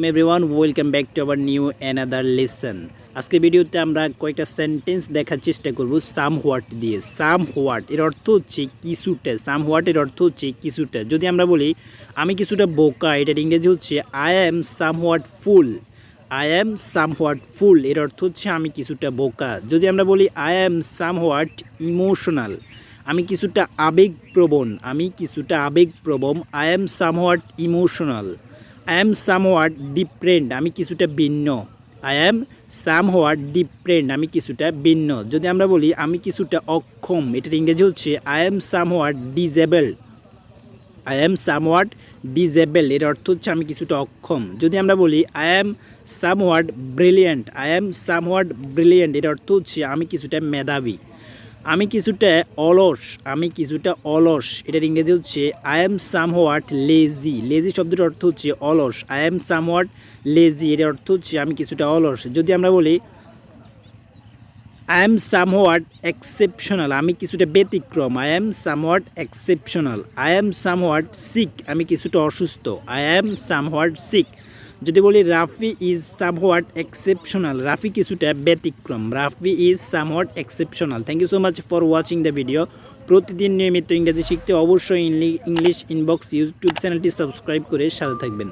Everyone welcome back to our new another lesson. আজকে ভিডিওতে আমরা কয়েকটা সেন্টেন্স দেখার চেষ্টা করব সাম হোয়াট দিয়ে। সাম হোয়াট এর অর্থ হচ্ছে কিছুটা, সাম হোয়াট এর অর্থ হচ্ছে কিছুটা। যদি আমরা বলি আমি কিছুটা বোকা, এটার ইংরেজি হচ্ছে I am somewhat fool. I am somewhat fool এর অর্থ হচ্ছে আমি কিছুটা বোকা। যদি আমরা বলি I am somewhat emotional, আমি কিছুটা আবেগপ্রবণ, আমি কিছুটা আবেগপ্রবণ। I am somewhat emotional. I am somewhat different, আমি কিছুটা ভিন্ন। আই অ্যাম সামহোয়াট ডিফারেন্ট, আমি কিছুটা ভিন্ন। যদি আমরা বলি আমি কিছুটা অক্ষম, এটার ইংরেজি হচ্ছে I am somewhat disabled. I am somewhat disabled এর অর্থ হচ্ছে আমি কিছুটা অক্ষম। যদি আমরা বলি I am somewhat brilliant, I am somewhat brilliant এর অর্থ হচ্ছে আমি কিছুটা মেধাবী। আমি কিছুটা অলস, আমি কিছুটা অলস, এটার ইংরেজি হচ্ছে I am somewhat lazy. Lazy শব্দের অর্থ হচ্ছে অলস। আই অ্যাম সামহোয়াট লেজি এর অর্থ হচ্ছে আমি কিছুটা অলস। যদি আমরা বলি আই অ্যাম সামহোয়াট এক্সেপশনাল, আমি কিছুটা ব্যতিক্রম। I am somewhat exceptional. I am somewhat sick, আমি কিছুটা অসুস্থ। I am somewhat sick. যদি বলি Rafi is somewhat exceptional, Rafi কিছুটা ব্যতিক্রম। Rafi is somewhat exceptional. Thank you so much for watching the video. প্রতিদিন নিয়মিত ইংরেজি শিখতে অবশ্যই ইংলিশ ইনবক্স ইউটিউব চ্যানেলটি সাবস্ক্রাইব করে সাথে থাকবেন।